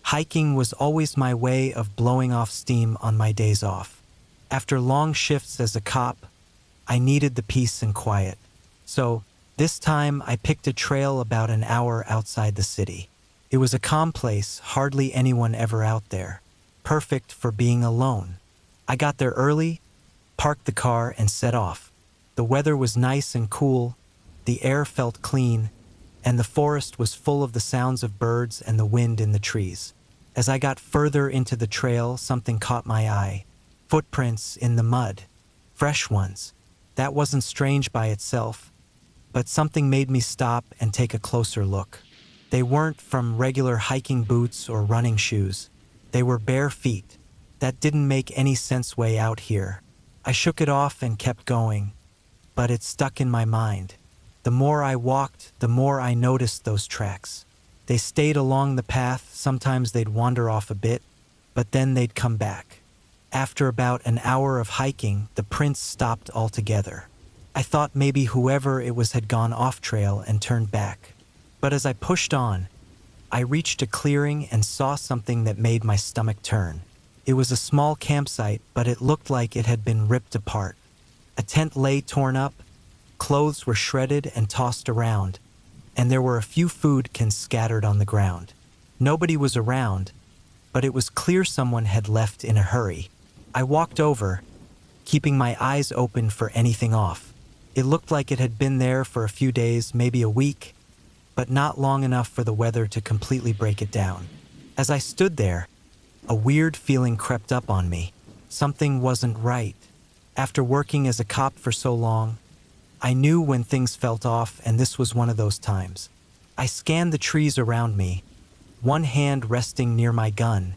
Hiking was always my way of blowing off steam on my days off. After long shifts as a cop, I needed the peace and quiet. So, this time I picked a trail about an hour outside the city. It was a calm place, hardly anyone ever out there. Perfect for being alone. I got there early, parked the car, and set off. The weather was nice and cool, the air felt clean, and the forest was full of the sounds of birds and the wind in the trees. As I got further into the trail, something caught my eye. Footprints in the mud. Fresh ones. That wasn't strange by itself, but something made me stop and take a closer look. They weren't from regular hiking boots or running shoes. They were bare feet. That didn't make any sense way out here. I shook it off and kept going, but it stuck in my mind. The more I walked, the more I noticed those tracks. They stayed along the path, sometimes they'd wander off a bit, but then they'd come back. After about an hour of hiking, the prints stopped altogether. I thought maybe whoever it was had gone off trail and turned back. But as I pushed on, I reached a clearing and saw something that made my stomach turn. It was a small campsite, but it looked like it had been ripped apart. A tent lay torn up, clothes were shredded and tossed around, and there were a few food cans scattered on the ground. Nobody was around, but it was clear someone had left in a hurry. I walked over, keeping my eyes open for anything off. It looked like it had been there for a few days, maybe a week, but not long enough for the weather to completely break it down. As I stood there, a weird feeling crept up on me. Something wasn't right. After working as a cop for so long, I knew when things felt off, and this was one of those times. I scanned the trees around me, one hand resting near my gun,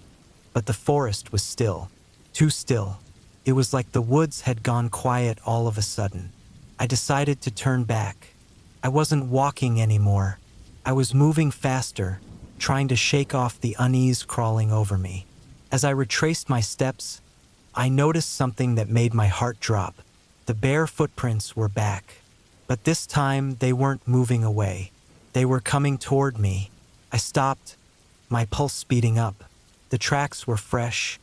but the forest was still. Too still. It was like the woods had gone quiet all of a sudden. I decided to turn back. I wasn't walking anymore. I was moving faster, trying to shake off the unease crawling over me. As I retraced my steps, I noticed something that made my heart drop. The bare footprints were back, but this time they weren't moving away. They were coming toward me. I stopped, my pulse speeding up. The tracks were fresh,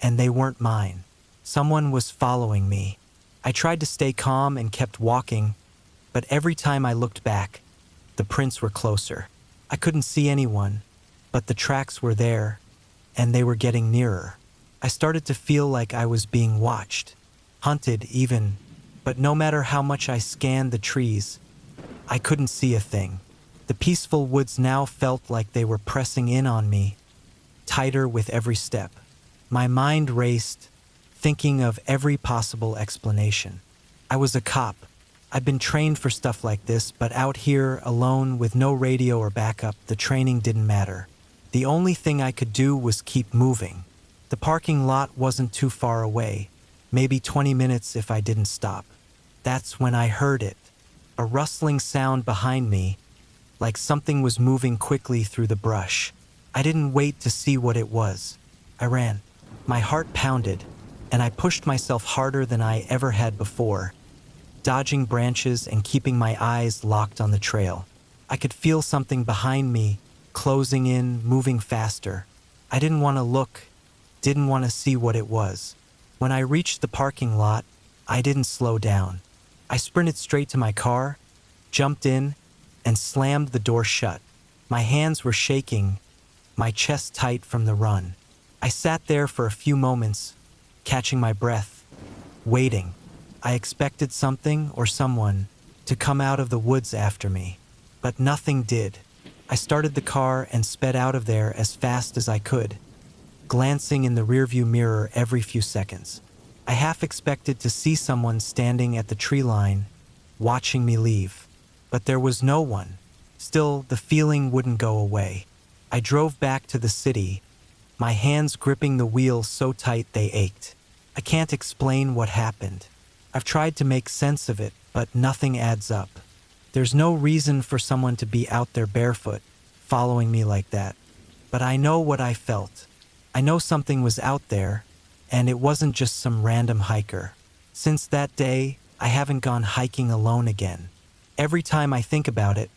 and they weren't mine. Someone was following me. I tried to stay calm and kept walking, but every time I looked back, the prints were closer. I couldn't see anyone, but the tracks were there, and they were getting nearer. I started to feel like I was being watched, hunted even, but no matter how much I scanned the trees, I couldn't see a thing. The peaceful woods now felt like they were pressing in on me, tighter with every step. My mind raced, thinking of every possible explanation. I was a cop. I'd been trained for stuff like this, but out here, alone, with no radio or backup, the training didn't matter. The only thing I could do was keep moving. The parking lot wasn't too far away, maybe 20 minutes if I didn't stop. That's when I heard it, a rustling sound behind me, like something was moving quickly through the brush. I didn't wait to see what it was. I ran. My heart pounded, and I pushed myself harder than I ever had before, dodging branches and keeping my eyes locked on the trail. I could feel something behind me, closing in, moving faster. I didn't want to look, didn't want to see what it was. When I reached the parking lot, I didn't slow down. I sprinted straight to my car, jumped in, and slammed the door shut. My hands were shaking, my chest tight from the run. I sat there for a few moments, catching my breath, waiting. I expected something or someone to come out of the woods after me, but nothing did. I started the car and sped out of there as fast as I could, glancing in the rearview mirror every few seconds. I half expected to see someone standing at the tree line, watching me leave, but there was no one. Still, the feeling wouldn't go away. I drove back to the city, my hands gripping the wheel so tight they ached. I can't explain what happened. I've tried to make sense of it, but nothing adds up. There's no reason for someone to be out there barefoot, following me like that. But I know what I felt. I know something was out there, and it wasn't just some random hiker. Since that day, I haven't gone hiking alone again. Every time I think about it,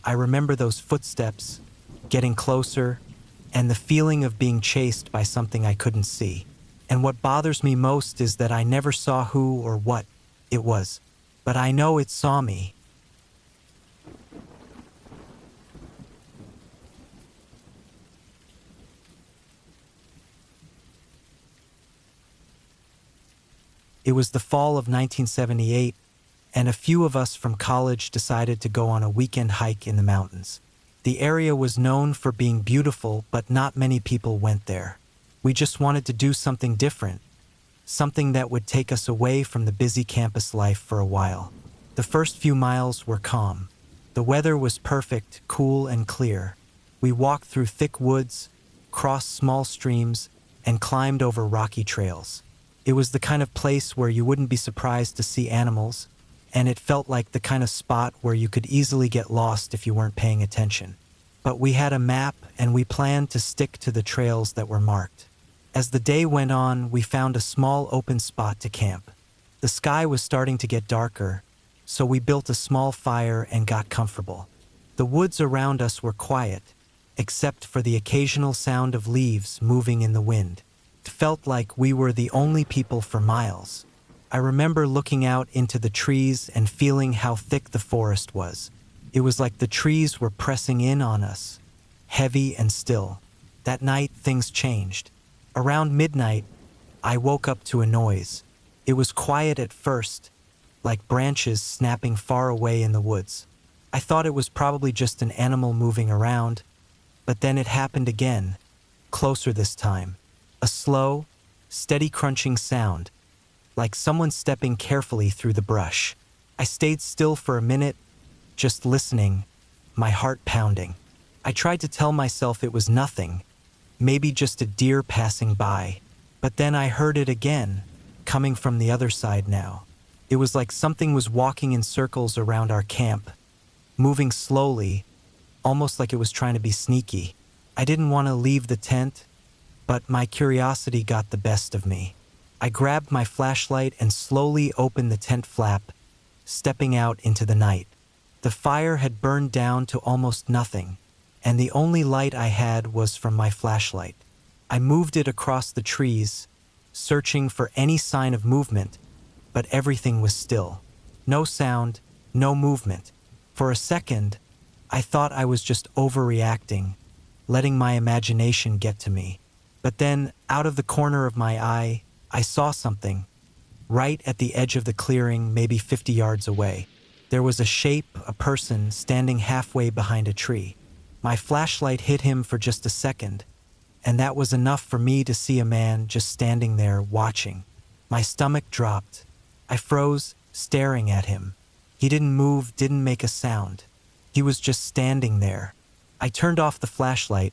I remember those footsteps, getting closer, and the feeling of being chased by something I couldn't see. And what bothers me most is that I never saw who or what it was, but I know it saw me. It was the fall of 1978, and a few of us from college decided to go on a weekend hike in the mountains. The area was known for being beautiful, but not many people went there. We just wanted to do something different, something that would take us away from the busy campus life for a while. The first few miles were calm. The weather was perfect, cool and clear. We walked through thick woods, crossed small streams, and climbed over rocky trails. It was the kind of place where you wouldn't be surprised to see animals, and it felt like the kind of spot where you could easily get lost if you weren't paying attention. But we had a map, and we planned to stick to the trails that were marked. As the day went on, we found a small open spot to camp. The sky was starting to get darker, so we built a small fire and got comfortable. The woods around us were quiet, except for the occasional sound of leaves moving in the wind. It felt like we were the only people for miles. I remember looking out into the trees and feeling how thick the forest was. It was like the trees were pressing in on us, heavy and still. That night, things changed. Around midnight, I woke up to a noise. It was quiet at first, like branches snapping far away in the woods. I thought it was probably just an animal moving around, but then it happened again, closer this time. A slow, steady crunching sound, like someone stepping carefully through the brush. I stayed still for a minute, just listening, my heart pounding. I tried to tell myself it was nothing, maybe just a deer passing by. But then I heard it again, coming from the other side now. It was like something was walking in circles around our camp, moving slowly, almost like it was trying to be sneaky. I didn't want to leave the tent, but my curiosity got the best of me. I grabbed my flashlight and slowly opened the tent flap, stepping out into the night. The fire had burned down to almost nothing, and the only light I had was from my flashlight. I moved it across the trees, searching for any sign of movement, but everything was still. No sound, no movement. For a second, I thought I was just overreacting, letting my imagination get to me. But then, out of the corner of my eye, I saw something. Right at the edge of the clearing, maybe 50 yards away. There was a shape, a person, standing halfway behind a tree. My flashlight hit him for just a second, and that was enough for me to see a man just standing there watching. My stomach dropped. I froze, staring at him. He didn't move, didn't make a sound. He was just standing there. I turned off the flashlight,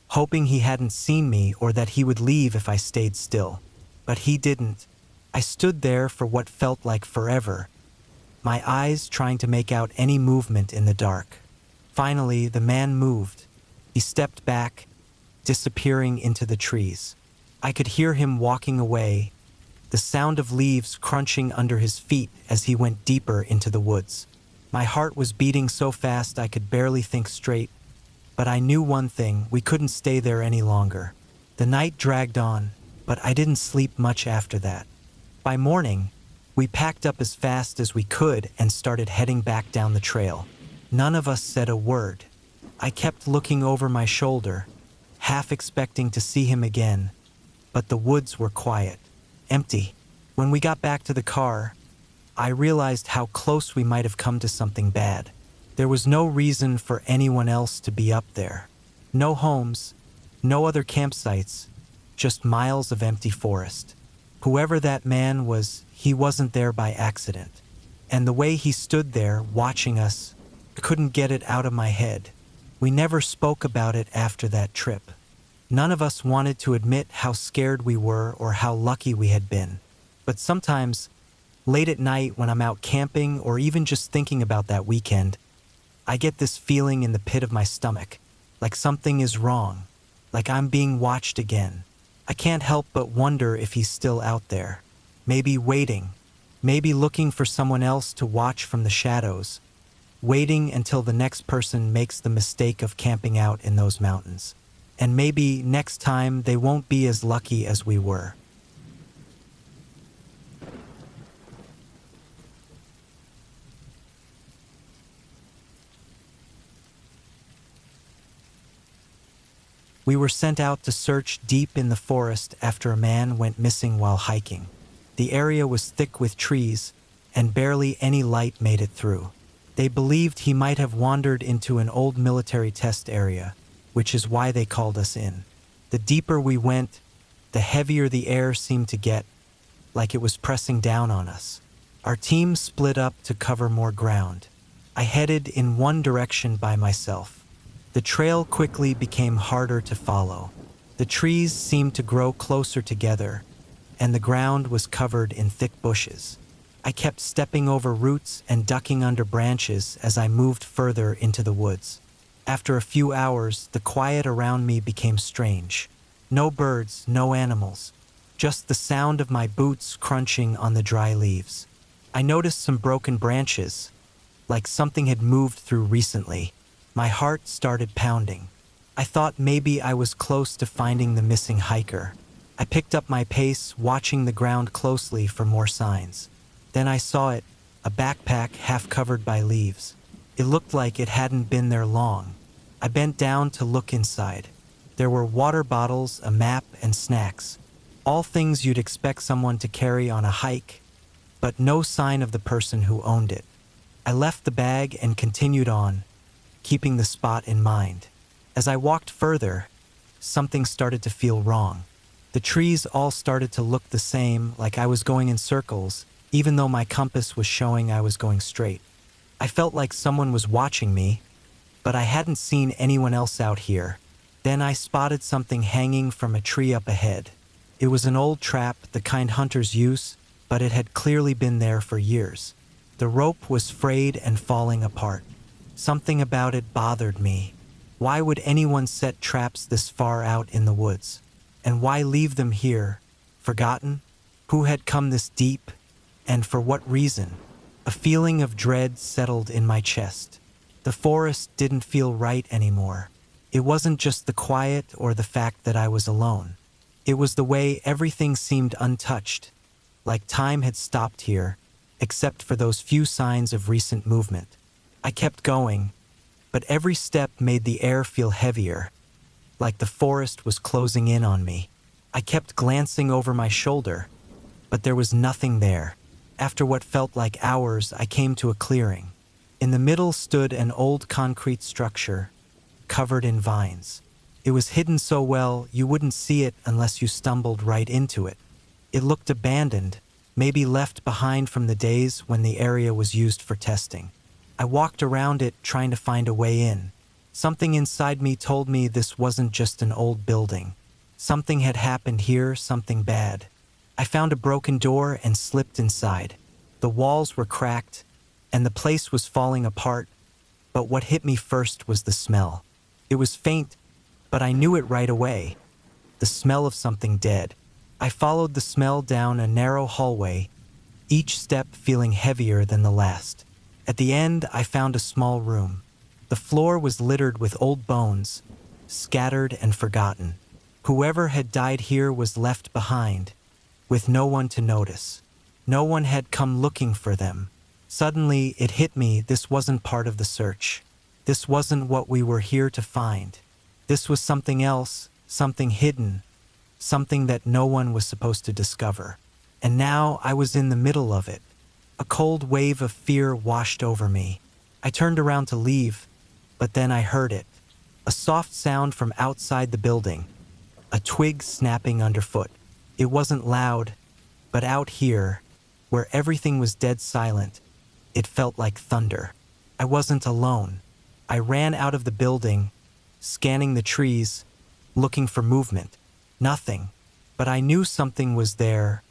hoping he hadn't seen me or that he would leave if I stayed still. But he didn't. I stood there for what felt like forever, my eyes trying to make out any movement in the dark. Finally, the man moved. He stepped back, disappearing into the trees. I could hear him walking away, the sound of leaves crunching under his feet as he went deeper into the woods. My heart was beating so fast I could barely think straight, but I knew one thing: we couldn't stay there any longer. The night dragged on, but I didn't sleep much after that. By morning, we packed up as fast as we could and started heading back down the trail. None of us said a word. I kept looking over my shoulder, half expecting to see him again, but the woods were quiet, empty. When we got back to the car, I realized how close we might have come to something bad. There was no reason for anyone else to be up there. No homes, no other campsites, just miles of empty forest. Whoever that man was, he wasn't there by accident. And the way he stood there, watching us, I couldn't get it out of my head. We never spoke about it after that trip. None of us wanted to admit how scared we were or how lucky we had been. But sometimes, late at night when I'm out camping or even just thinking about that weekend, I get this feeling in the pit of my stomach, like something is wrong, like I'm being watched again. I can't help but wonder if he's still out there, maybe waiting, maybe looking for someone else to watch from the shadows, waiting until the next person makes the mistake of camping out in those mountains. and maybe next time they won't be as lucky as we were. We were sent out to search deep in the forest after a man went missing while hiking. The area was thick with trees, and barely any light made it through. They believed he might have wandered into an old military test area, which is why they called us in. The deeper we went, the heavier the air seemed to get, like it was pressing down on us. Our team split up to cover more ground. I headed in one direction by myself. The trail quickly became harder to follow. The trees seemed to grow closer together, and the ground was covered in thick bushes. I kept stepping over roots and ducking under branches as I moved further into the woods. After a few hours, the quiet around me became strange. No birds, no animals, just the sound of my boots crunching on the dry leaves. I noticed some broken branches, like something had moved through recently. My heart started pounding. I thought maybe I was close to finding the missing hiker. I picked up my pace, watching the ground closely for more signs. Then I saw it, a backpack half covered by leaves. It looked like it hadn't been there long. I bent down to look inside. There were water bottles, a map, and snacks. All things you'd expect someone to carry on a hike, but no sign of the person who owned it. I left the bag and continued on, keeping the spot in mind. As I walked further, something started to feel wrong. The trees all started to look the same, like I was going in circles, even though my compass was showing I was going straight. I felt like someone was watching me, but I hadn't seen anyone else out here. Then I spotted something hanging from a tree up ahead. It was an old trap, the kind hunters use, but it had clearly been there for years. The rope was frayed and falling apart. Something about it bothered me. Why would anyone set traps this far out in the woods? And why leave them here, forgotten? Who had come this deep, and for what reason? A feeling of dread settled in my chest. The forest didn't feel right anymore. It wasn't just the quiet or the fact that I was alone. It was the way everything seemed untouched, like time had stopped here, except for those few signs of recent movement. I kept going, but every step made the air feel heavier, like the forest was closing in on me. I kept glancing over my shoulder, but there was nothing there. After what felt like hours, I came to a clearing. In the middle stood an old concrete structure, covered in vines. It was hidden so well you wouldn't see it unless you stumbled right into it. It looked abandoned, maybe left behind from the days when the area was used for testing. I walked around it trying to find a way in. Something inside me told me this wasn't just an old building. Something had happened here, something bad. I found a broken door and slipped inside. The walls were cracked, and the place was falling apart, but what hit me first was the smell. It was faint, but I knew it right away. The smell of something dead. I followed the smell down a narrow hallway, each step feeling heavier than the last. At the end, I found a small room. The floor was littered with old bones, scattered and forgotten. Whoever had died here was left behind, with no one to notice. No one had come looking for them. Suddenly, it hit me this wasn't part of the search. This wasn't what we were here to find. This was something else, something hidden, something that no one was supposed to discover. And now I was in the middle of it. A cold wave of fear washed over me. I turned around to leave, but then I heard it. A soft sound from outside the building. A twig snapping underfoot. It wasn't loud, but out here, where everything was dead silent, it felt like thunder. I wasn't alone. I ran out of the building, scanning the trees, looking for movement. Nothing. But I knew something was there,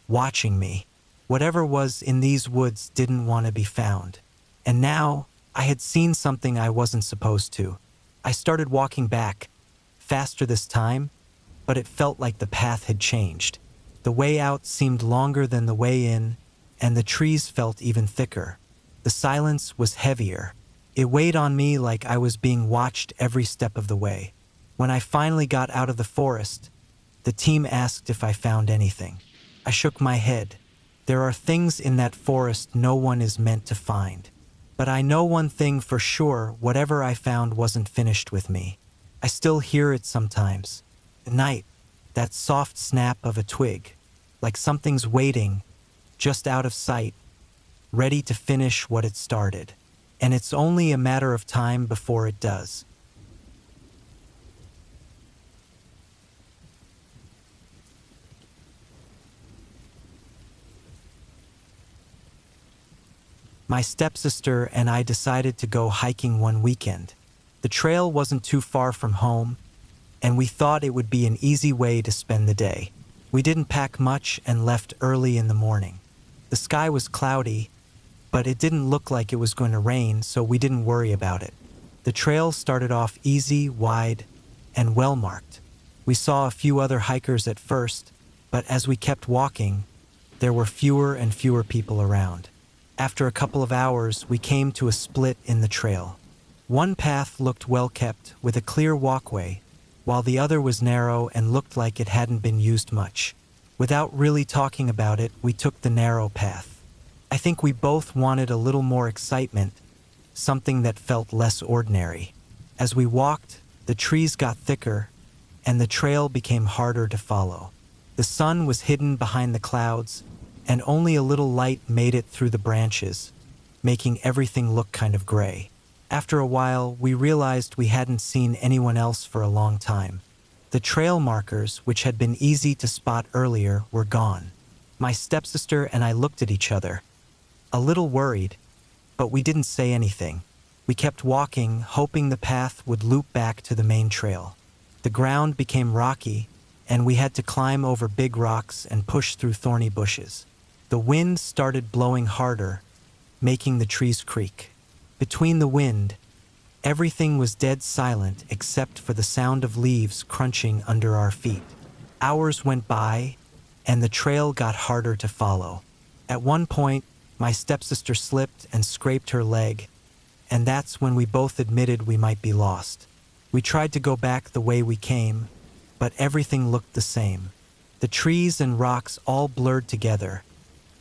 watching me. Whatever was in these woods didn't want to be found. And now, I had seen something I wasn't supposed to. I started walking back, faster this time, but it felt like the path had changed. The way out seemed longer than the way in, and the trees felt even thicker. The silence was heavier. It weighed on me like I was being watched every step of the way. When I finally got out of the forest, the team asked if I found anything. I shook my head. There are things in that forest no one is meant to find. But I know one thing for sure, whatever I found wasn't finished with me. I still hear it sometimes. At night, that soft snap of a twig, like something's waiting, just out of sight, ready to finish what it started. And it's only a matter of time before it does. My stepsister and I decided to go hiking one weekend. The trail wasn't too far from home, and we thought it would be an easy way to spend the day. We didn't pack much and left early in the morning. The sky was cloudy, but it didn't look like it was going to rain, so we didn't worry about it. The trail started off easy, wide, and well marked. We saw a few other hikers at first, but as we kept walking, there were fewer and fewer people around. After a couple of hours, we came to a split in the trail. One path looked well kept, with a clear walkway, while the other was narrow and looked like it hadn't been used much. Without really talking about it, we took the narrow path. I think we both wanted a little more excitement, something that felt less ordinary. As we walked, the trees got thicker, and the trail became harder to follow. The sun was hidden behind the clouds, and only a little light made it through the branches, making everything look kind of gray. After a while, we realized we hadn't seen anyone else for a long time. The trail markers, which had been easy to spot earlier, were gone. My stepsister and I looked at each other, a little worried, but we didn't say anything. We kept walking, hoping the path would loop back to the main trail. The ground became rocky, and we had to climb over big rocks and push through thorny bushes. The wind started blowing harder, making the trees creak. Between the wind, everything was dead silent except for the sound of leaves crunching under our feet. Hours went by, and the trail got harder to follow. At one point, my stepsister slipped and scraped her leg, and that's when we both admitted we might be lost. We tried to go back the way we came, but everything looked the same. The trees and rocks all blurred together,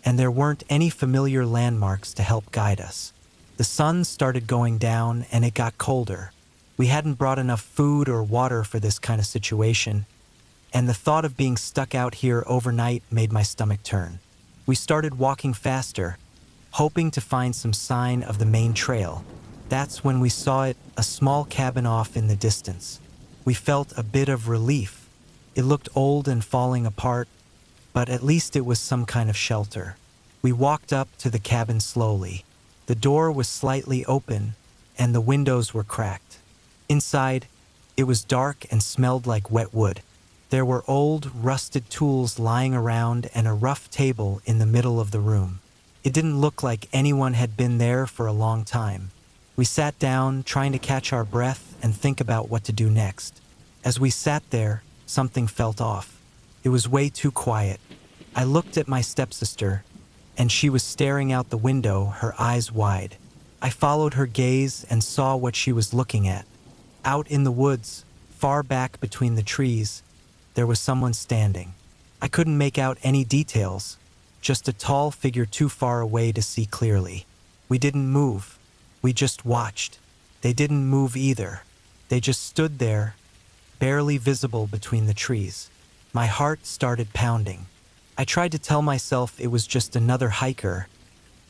and there weren't any familiar landmarks to help guide us. The sun started going down and it got colder. We hadn't brought enough food or water for this kind of situation, and the thought of being stuck out here overnight made my stomach turn. We started walking faster, hoping to find some sign of the main trail. That's when we saw it, a small cabin off in the distance. We felt a bit of relief. It looked old and falling apart, but at least it was some kind of shelter. We walked up to the cabin slowly. The door was slightly open, and the windows were cracked. Inside, it was dark and smelled like wet wood. There were old, rusted tools lying around and a rough table in the middle of the room. It didn't look like anyone had been there for a long time. We sat down, trying to catch our breath and think about what to do next. As we sat there, something felt off. It was way too quiet. I looked at my stepsister, and she was staring out the window, her eyes wide. I followed her gaze and saw what she was looking at. Out in the woods, far back between the trees, there was someone standing. I couldn't make out any details, just a tall figure too far away to see clearly. We didn't move. We just watched. They didn't move either. They just stood there, barely visible between the trees. My heart started pounding. I tried to tell myself it was just another hiker,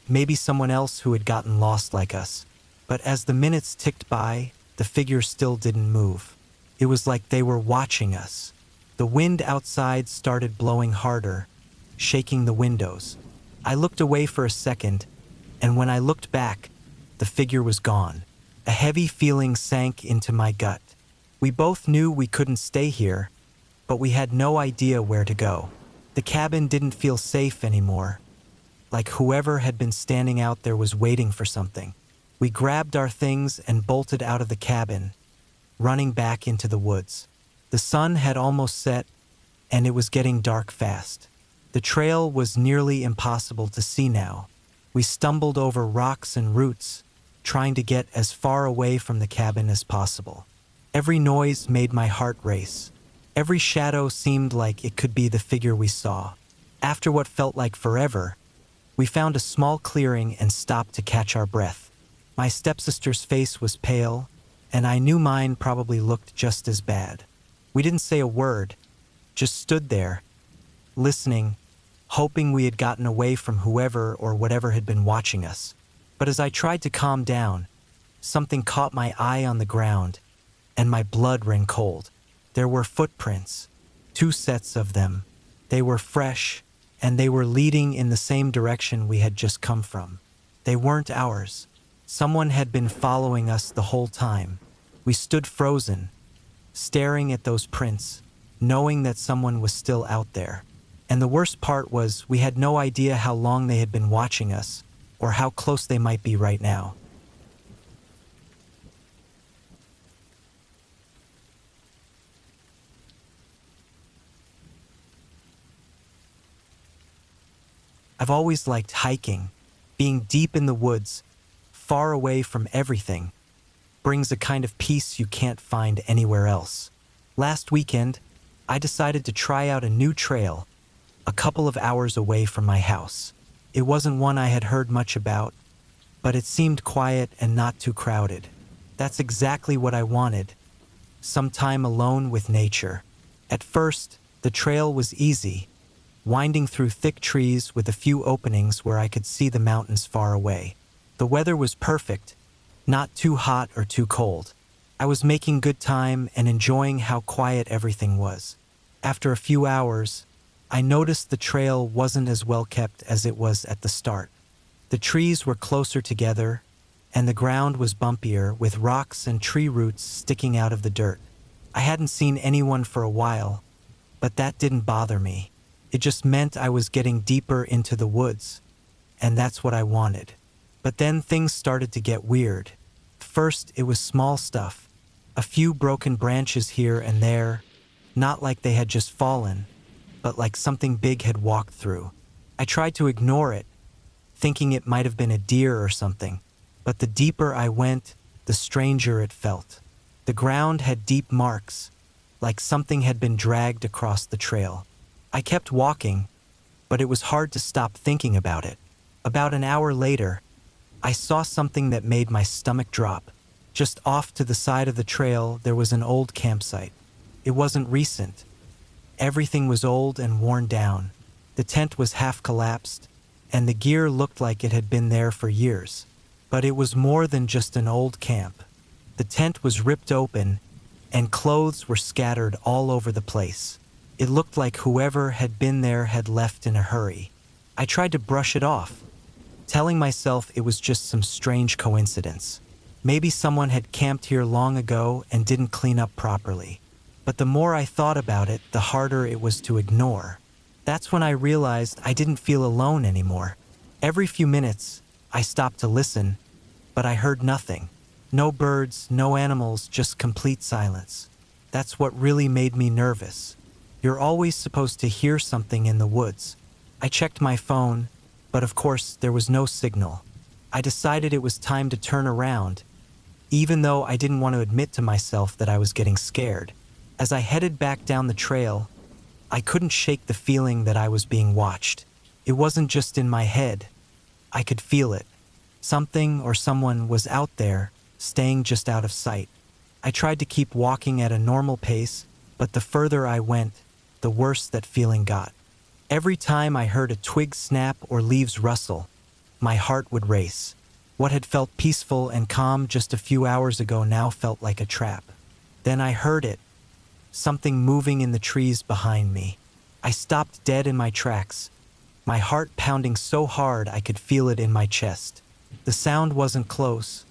maybe someone else who had gotten lost like us. But as the minutes ticked by, the figure still didn't move. It was like they were watching us. The wind outside started blowing harder, shaking the windows. I looked away for a second, and when I looked back, the figure was gone. A heavy feeling sank into my gut. We both knew we couldn't stay here, but we had no idea where to go. The cabin didn't feel safe anymore, like whoever had been standing out there was waiting for something. We grabbed our things and bolted out of the cabin, running back into the woods. The sun had almost set, and it was getting dark fast. The trail was nearly impossible to see now. We stumbled over rocks and roots, trying to get as far away from the cabin as possible. Every noise made my heart race. Every shadow seemed like it could be the figure we saw. After what felt like forever, we found a small clearing and stopped to catch our breath. My stepsister's face was pale, and I knew mine probably looked just as bad. We didn't say a word, just stood there, listening, hoping we had gotten away from whoever or whatever had been watching us. But as I tried to calm down, something caught my eye on the ground, and my blood ran cold. There were footprints, 2 sets of them. They were fresh, and they were leading in the same direction we had just come from. They weren't ours. Someone had been following us the whole time. We stood frozen, staring at those prints, knowing that someone was still out there. And the worst part was we had no idea how long they had been watching us, or how close they might be right now. I've always liked hiking. Being deep in the woods, far away from everything, brings a kind of peace you can't find anywhere else. Last weekend, I decided to try out a new trail, a couple of hours away from my house. It wasn't one I had heard much about, but it seemed quiet and not too crowded. That's exactly what I wanted, some time alone with nature. At first, the trail was easy, winding through thick trees with a few openings where I could see the mountains far away. The weather was perfect, not too hot or too cold. I was making good time and enjoying how quiet everything was. After a few hours, I noticed the trail wasn't as well kept as it was at the start. The trees were closer together, and the ground was bumpier with rocks and tree roots sticking out of the dirt. I hadn't seen anyone for a while, but that didn't bother me. It just meant I was getting deeper into the woods, and that's what I wanted. But then things started to get weird. First, it was small stuff. A few broken branches here and there, not like they had just fallen, but like something big had walked through. I tried to ignore it, thinking it might have been a deer or something, but the deeper I went, the stranger it felt. The ground had deep marks, like something had been dragged across the trail. I kept walking, but it was hard to stop thinking about it. About an hour later, I saw something that made my stomach drop. Just off to the side of the trail, there was an old campsite. It wasn't recent. Everything was old and worn down. The tent was half collapsed, and the gear looked like it had been there for years. But it was more than just an old camp. The tent was ripped open, and clothes were scattered all over the place. It looked like whoever had been there had left in a hurry. I tried to brush it off, telling myself it was just some strange coincidence. Maybe someone had camped here long ago and didn't clean up properly. But the more I thought about it, the harder it was to ignore. That's when I realized I didn't feel alone anymore. Every few minutes, I stopped to listen, but I heard nothing. No birds, no animals, just complete silence. That's what really made me nervous. You're always supposed to hear something in the woods. I checked my phone, but of course there was no signal. I decided it was time to turn around, even though I didn't want to admit to myself that I was getting scared. As I headed back down the trail, I couldn't shake the feeling that I was being watched. It wasn't just in my head. I could feel it. Something or someone was out there, staying just out of sight. I tried to keep walking at a normal pace, but the further I went, the worse that feeling got. Every time I heard a twig snap or leaves rustle, my heart would race. What had felt peaceful and calm just a few hours ago now felt like a trap. Then I heard it, something moving in the trees behind me. I stopped dead in my tracks, my heart pounding so hard I could feel it in my chest. The sound wasn't close,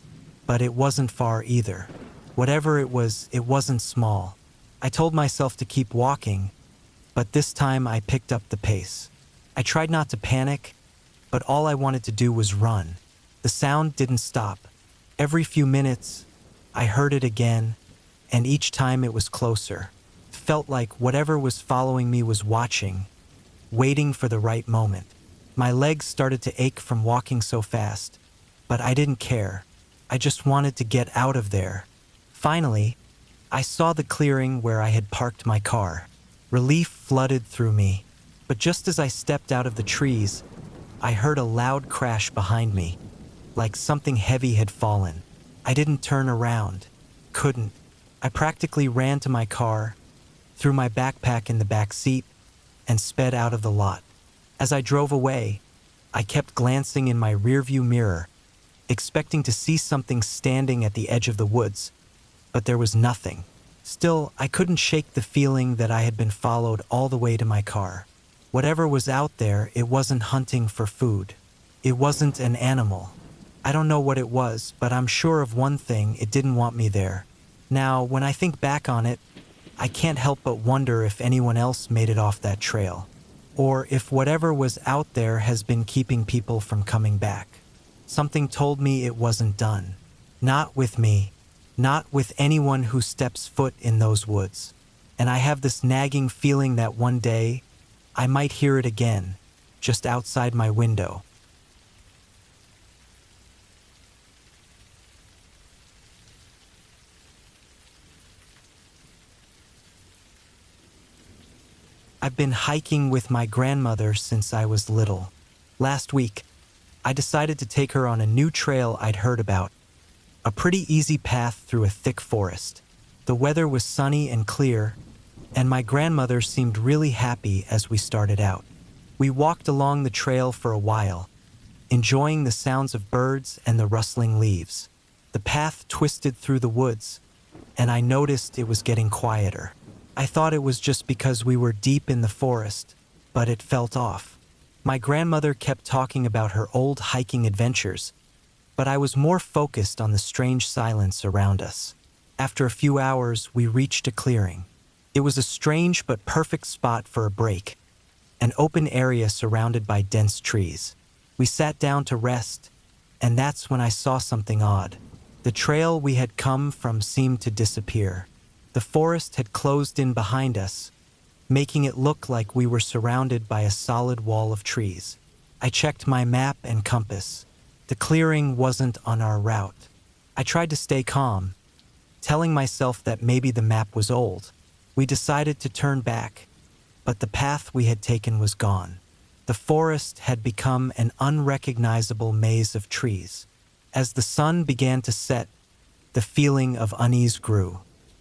but it wasn't far either. Whatever it wasn't small. I told myself to keep walking, but this time I picked up the pace. I tried not to panic, but all I wanted to do was run. The sound didn't stop. Every few minutes, I heard it again, and each time it was closer. It felt like whatever was following me was watching, waiting for the right moment. My legs started to ache from walking so fast, but I didn't care. I just wanted to get out of there. Finally, I saw the clearing where I had parked my car. Relief flooded through me, but just as I stepped out of the trees, I heard a loud crash behind me, like something heavy had fallen. I didn't turn around. Couldn't. I practically ran to my car, threw my backpack in the back seat, and sped out of the lot. As I drove away, I kept glancing in my rearview mirror, expecting to see something standing at the edge of the woods, but there was nothing. Still, I couldn't shake the feeling that I had been followed all the way to my car. Whatever was out there, it wasn't hunting for food. It wasn't an animal. I don't know what it was, but I'm sure of one thing: it didn't want me there. Now, when I think back on it, I can't help but wonder if anyone else made it off that trail, or if whatever was out there has been keeping people from coming back. Something told me it wasn't done. Not with me. Not with anyone who steps foot in those woods. And I have this nagging feeling that one day, I might hear it again, just outside my window. I've been hiking with my grandmother since I was little. Last week, I decided to take her on a new trail I'd heard about. A pretty easy path through a thick forest. The weather was sunny and clear, and my grandmother seemed really happy as we started out. We walked along the trail for a while, enjoying the sounds of birds and the rustling leaves. The path twisted through the woods, and I noticed it was getting quieter. I thought it was just because we were deep in the forest, but it felt off. My grandmother kept talking about her old hiking adventures, but I was more focused on the strange silence around us. After a few hours, we reached a clearing. It was a strange but perfect spot for a break, an open area surrounded by dense trees. We sat down to rest, and that's when I saw something odd. The trail we had come from seemed to disappear. The forest had closed in behind us, making it look like we were surrounded by a solid wall of trees. I checked my map and compass. The clearing wasn't on our route. I tried to stay calm, telling myself that maybe the map was old. We decided to turn back, but the path we had taken was gone. The forest had become an unrecognizable maze of trees. As the sun began to set, the feeling of unease grew.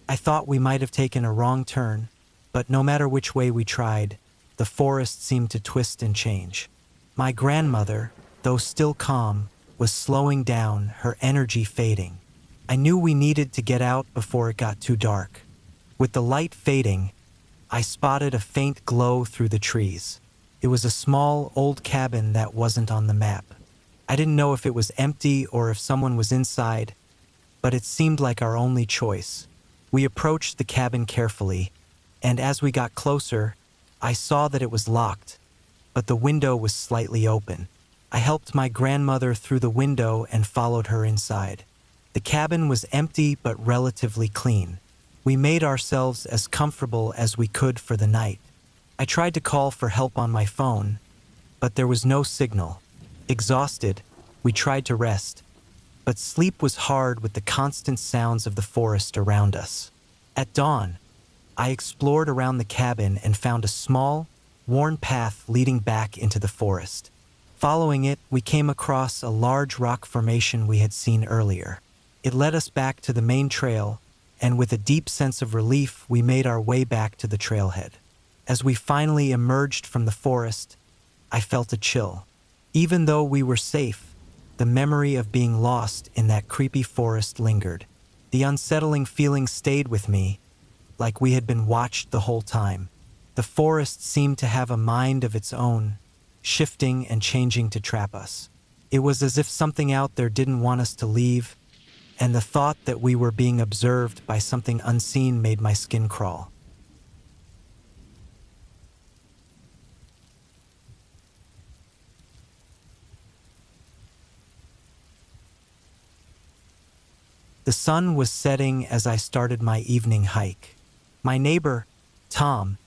I thought we might have taken a wrong turn, but no matter which way we tried, the forest seemed to twist and change. My grandmother, though still calm, was slowing down, her energy fading. I knew we needed to get out before it got too dark. With the light fading, I spotted a faint glow through the trees. It was a small, old cabin that wasn't on the map. I didn't know if it was empty or if someone was inside, but it seemed like our only choice. We approached the cabin carefully, and as we got closer, I saw that it was locked, but the window was slightly open. I helped my grandmother through the window and followed her inside. The cabin was empty but relatively clean. We made ourselves as comfortable as we could for the night. I tried to call for help on my phone, but there was no signal. Exhausted, we tried to rest, but sleep was hard with the constant sounds of the forest around us. At dawn, I explored around the cabin and found a small, worn path leading back into the forest. Following it, we came across a large rock formation we had seen earlier. It led us back to the main trail, and with a deep sense of relief, we made our way back to the trailhead. As we finally emerged from the forest, I felt a chill. Even though we were safe, the memory of being lost in that creepy forest lingered. The unsettling feeling stayed with me, like we had been watched the whole time. The forest seemed to have a mind of its own, shifting and changing to trap us. It was as if something out there didn't want us to leave, and the thought that we were being observed by something unseen made my skin crawl. The sun was setting as I started my evening hike. My neighbor, Tom,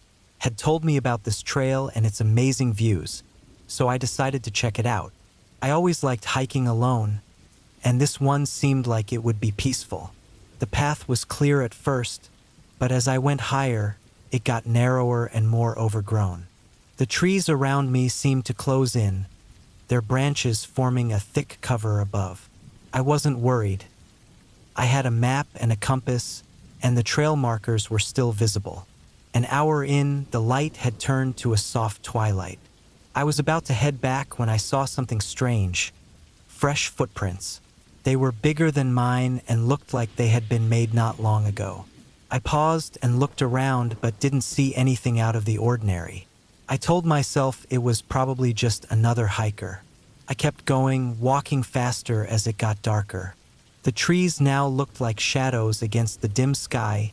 had told me about this trail and its amazing views, so I decided to check it out. I always liked hiking alone, and this one seemed like it would be peaceful. The path was clear at first, but as I went higher, it got narrower and more overgrown. The trees around me seemed to close in, their branches forming a thick cover above. I wasn't worried. I had a map and a compass, and the trail markers were still visible. An hour in, the light had turned to a soft twilight. I was about to head back when I saw something strange. Fresh footprints. They were bigger than mine and looked like they had been made not long ago. I paused and looked around but didn't see anything out of the ordinary. I told myself it was probably just another hiker. I kept going, walking faster as it got darker. The trees now looked like shadows against the dim sky,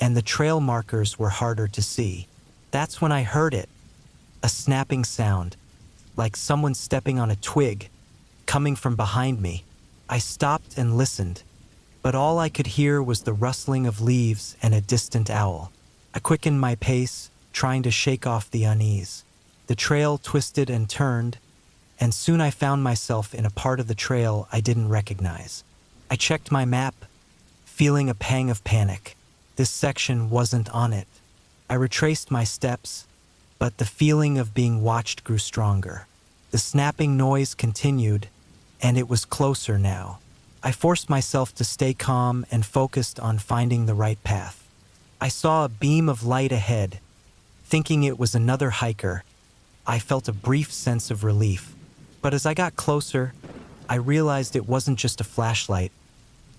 and the trail markers were harder to see. That's when I heard it. A snapping sound, like someone stepping on a twig, coming from behind me. I stopped and listened, but all I could hear was the rustling of leaves and a distant owl. I quickened my pace, trying to shake off the unease. The trail twisted and turned, and soon I found myself in a part of the trail I didn't recognize. I checked my map, feeling a pang of panic. This section wasn't on it. I retraced my steps, but the feeling of being watched grew stronger. The snapping noise continued, and it was closer now. I forced myself to stay calm and focused on finding the right path. I saw a beam of light ahead. Thinking it was another hiker, I felt a brief sense of relief. But as I got closer, I realized it wasn't just a flashlight.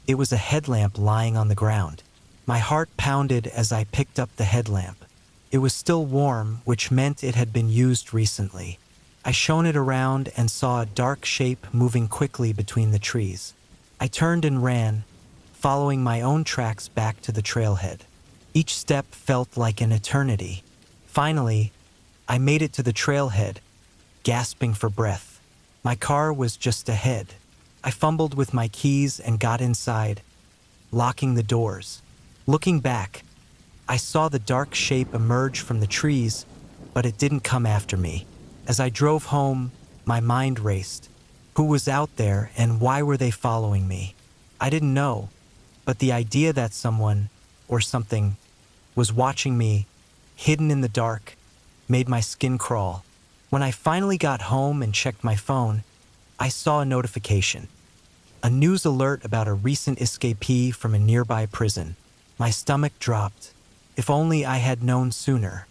It was a headlamp lying on the ground. My heart pounded as I picked up the headlamp. It was still warm, which meant it had been used recently. I shone it around and saw a dark shape moving quickly between the trees. I turned and ran, following my own tracks back to the trailhead. Each step felt like an eternity. Finally, I made it to the trailhead, gasping for breath. My car was just ahead. I fumbled with my keys and got inside, locking the doors. Looking back, I saw the dark shape emerge from the trees, but it didn't come after me. As I drove home, my mind raced. Who was out there and why were they following me? I didn't know, but the idea that someone, or something, was watching me, hidden in the dark, made my skin crawl. When I finally got home and checked my phone, I saw a notification. A news alert about a recent escapee from a nearby prison. My stomach dropped. If only I had known sooner.